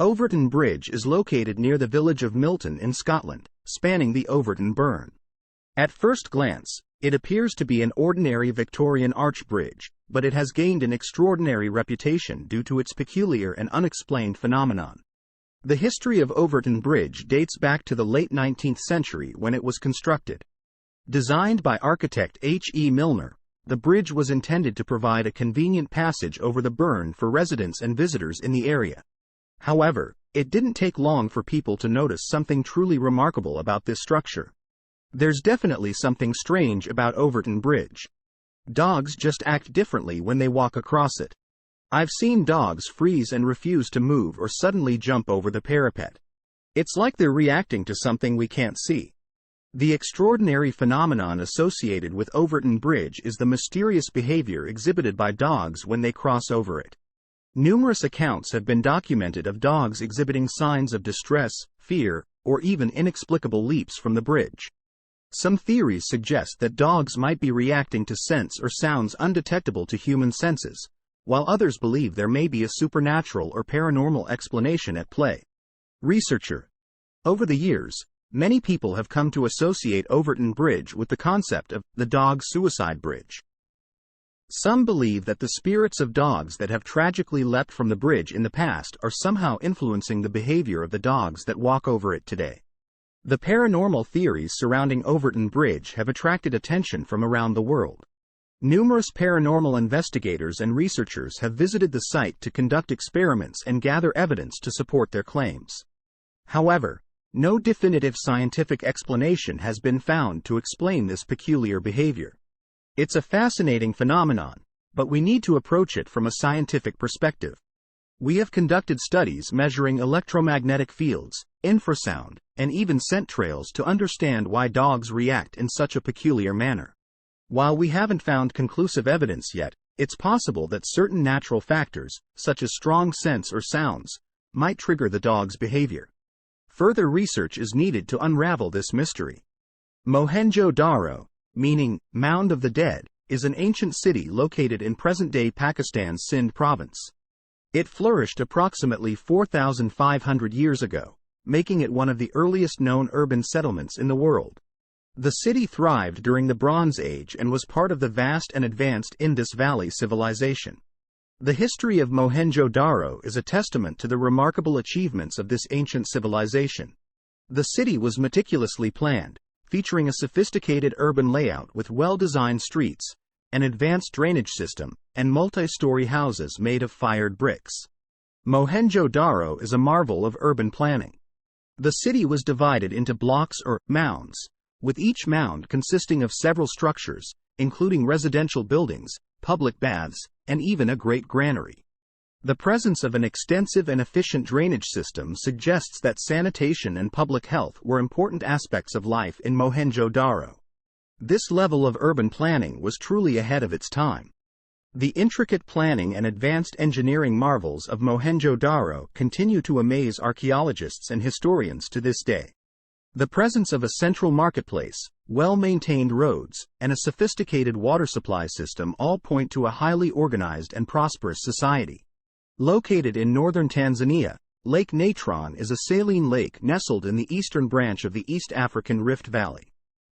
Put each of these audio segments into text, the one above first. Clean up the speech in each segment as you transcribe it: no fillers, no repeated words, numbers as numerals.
Overton Bridge is located near the village of Milton in Scotland, spanning the Overton Burn. At first glance, it appears to be an ordinary Victorian arch bridge, but it has gained an extraordinary reputation due to its peculiar and unexplained phenomenon. The history of Overton Bridge dates back to the late 19th century when it was constructed. Designed by architect H.E. Milner, the bridge was intended to provide a convenient passage over the burn for residents and visitors in the area. However, it didn't take long for people to notice something truly remarkable about this structure. There's definitely something strange about Overton Bridge. Dogs just act differently when they walk across it. I've seen dogs freeze and refuse to move or suddenly jump over the parapet. It's like they're reacting to something we can't see. The extraordinary phenomenon associated with Overton Bridge is the mysterious behavior exhibited by dogs when they cross over it. Numerous accounts have been documented of dogs exhibiting signs of distress, fear, or even inexplicable leaps from the bridge. Some theories suggest that dogs might be reacting to scents or sounds undetectable to human senses, while others believe there may be a supernatural or paranormal explanation at play. Researcher. Over the years, many people have come to associate Overton Bridge with the concept of the dog suicide bridge. Some believe that the spirits of dogs that have tragically leapt from the bridge in the past are somehow influencing the behavior of the dogs that walk over it today. The paranormal theories surrounding Overton Bridge have attracted attention from around the world. Numerous paranormal investigators and researchers have visited the site to conduct experiments and gather evidence to support their claims. However, no definitive scientific explanation has been found to explain this peculiar behavior. It's a fascinating phenomenon, but we need to approach it from a scientific perspective. We have conducted studies measuring electromagnetic fields, infrasound, and even scent trails to understand why dogs react in such a peculiar manner. While we haven't found conclusive evidence yet, it's possible that certain natural factors, such as strong scents or sounds, might trigger the dog's behavior. Further research is needed to unravel this mystery. MohenjoDaro, meaning Mound of the Dead, is an ancient city located in present-day Pakistan's Sindh province. It flourished approximately 4,500 years ago, making it one of the earliest known urban settlements in the world. The city thrived during the Bronze Age and was part of the vast and advanced Indus Valley civilization. The history of MohenjoDaro is a testament to the remarkable achievements of this ancient civilization. The city was meticulously planned, featuring a sophisticated urban layout with well-designed streets, an advanced drainage system, and multi-story houses made of fired bricks. MohenjoDaro is a marvel of urban planning. The city was divided into blocks or mounds, with each mound consisting of several structures, including residential buildings, public baths, and even a great granary. The presence of an extensive and efficient drainage system suggests that sanitation and public health were important aspects of life in MohenjoDaro. This level of urban planning was truly ahead of its time. The intricate planning and advanced engineering marvels of MohenjoDaro continue to amaze archaeologists and historians to this day. The presence of a central marketplace, well-maintained roads, and a sophisticated water supply system all point to a highly organized and prosperous society. Located in northern Tanzania, Lake Natron is a saline lake nestled in the eastern branch of the East African Rift Valley.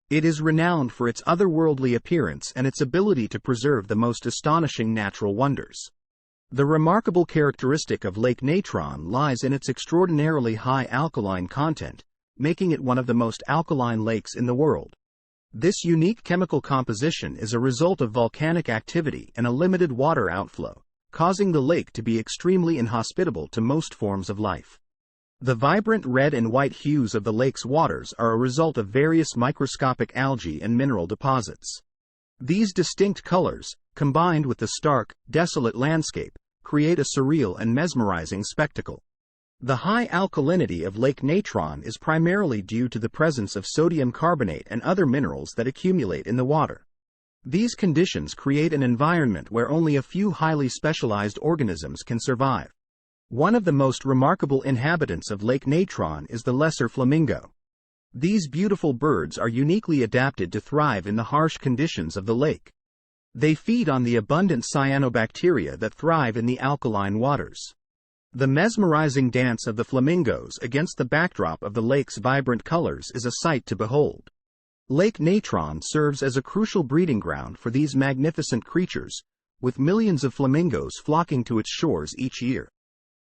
It is renowned for its otherworldly appearance and its ability to preserve the most astonishing natural wonders. The remarkable characteristic of Lake Natron lies in its extraordinarily high alkaline content, making it one of the most alkaline lakes in the world. This unique chemical composition is a result of volcanic activity and a limited water outflow, causing the lake to be extremely inhospitable to most forms of life. The vibrant red and white hues of the lake's waters are a result of various microscopic algae and mineral deposits. These distinct colors, combined with the stark, desolate landscape, create a surreal and mesmerizing spectacle. The high alkalinity of Lake Natron is primarily due to the presence of sodium carbonate and other minerals that accumulate in the water. These conditions create an environment where only a few highly specialized organisms can survive. One of the most remarkable inhabitants of Lake Natron is the lesser flamingo. These beautiful birds are uniquely adapted to thrive in the harsh conditions of the lake. They feed on the abundant cyanobacteria that thrive in the alkaline waters. The mesmerizing dance of the flamingos against the backdrop of the lake's vibrant colors is a sight to behold. Lake Natron serves as a crucial breeding ground for these magnificent creatures, with millions of flamingos flocking to its shores each year.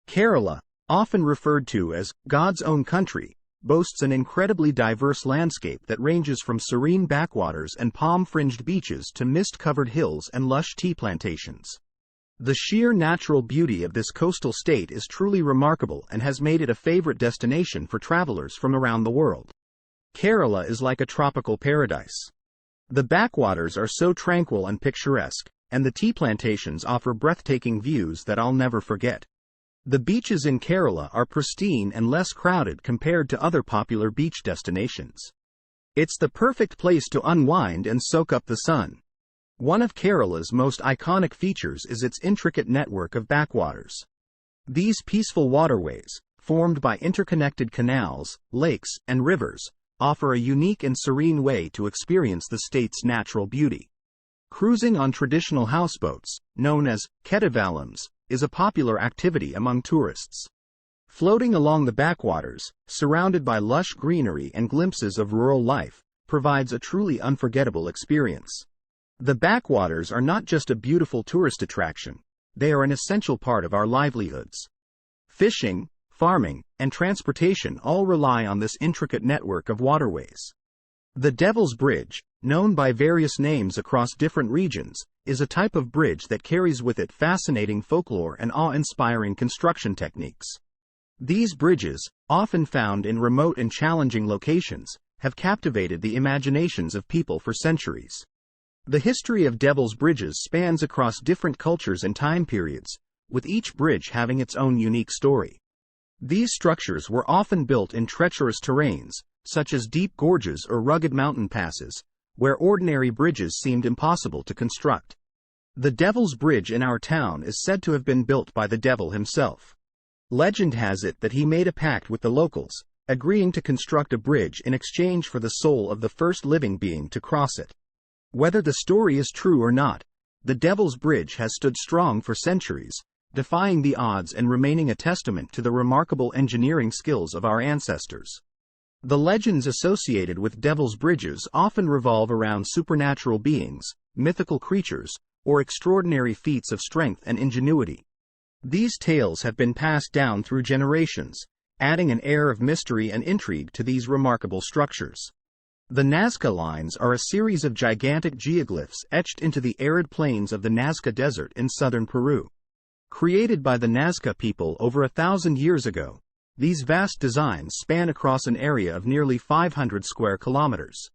Kerala, often referred to as God's own country, boasts an incredibly diverse landscape that ranges from serene backwaters and palm-fringed beaches to mist-covered hills and lush tea plantations. The sheer natural beauty of this coastal state is truly remarkable and has made it a favorite destination for travelers from around the world. Kerala is like a tropical paradise. The backwaters are so tranquil and picturesque, and the tea plantations offer breathtaking views that I'll never forget. The beaches in Kerala are pristine and less crowded compared to other popular beach destinations. It's the perfect place to unwind and soak up the sun. One of Kerala's most iconic features is its intricate network of backwaters. These peaceful waterways, formed by interconnected canals, lakes, and rivers, offer a unique and serene way to experience the state's natural beauty. Cruising on traditional houseboats, known as kedavalams, is a popular activity among tourists. Floating along the backwaters, surrounded by lush greenery and glimpses of rural life, provides a truly unforgettable experience. The backwaters are not just a beautiful tourist attraction, they are an essential part of our livelihoods. Fishing, farming, and transportation all rely on this intricate network of waterways. The Devil's Bridge, known by various names across different regions, is a type of bridge that carries with it fascinating folklore and awe-inspiring construction techniques. These bridges, often found in remote and challenging locations, have captivated the imaginations of people for centuries. The history of Devil's Bridges spans across different cultures and time periods, with each bridge having its own unique story. These structures were often built in treacherous terrains, such as deep gorges or rugged mountain passes, where ordinary bridges seemed impossible to construct. The Devil's Bridge in our town is said to have been built by the devil himself. Legend has it that he made a pact with the locals, agreeing to construct a bridge in exchange for the soul of the first living being to cross it. Whether the story is true or not, the Devil's Bridge has stood strong for centuries, defying the odds and remaining a testament to the remarkable engineering skills of our ancestors. The legends associated with Devil's Bridges often revolve around supernatural beings, mythical creatures, or extraordinary feats of strength and ingenuity. These tales have been passed down through generations, adding an air of mystery and intrigue to these remarkable structures. The Nazca Lines are a series of gigantic geoglyphs etched into the arid plains of the Nazca Desert in southern Peru. Created by the Nazca people over 1,000 years ago, these vast designs span across an area of nearly 500 square kilometers.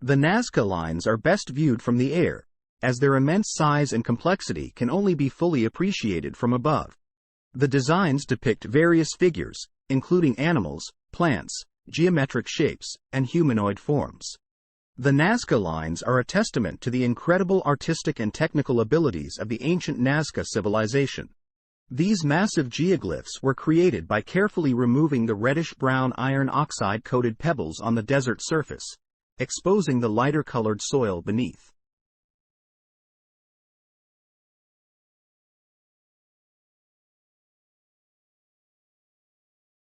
The Nazca Lines are best viewed from the air, as their immense size and complexity can only be fully appreciated from above. The designs depict various figures, including animals, plants, geometric shapes, and humanoid forms. The Nazca Lines are a testament to the incredible artistic and technical abilities of the ancient Nazca civilization. These massive geoglyphs were created by carefully removing the reddish-brown iron oxide-coated pebbles on the desert surface, exposing the lighter-colored soil beneath.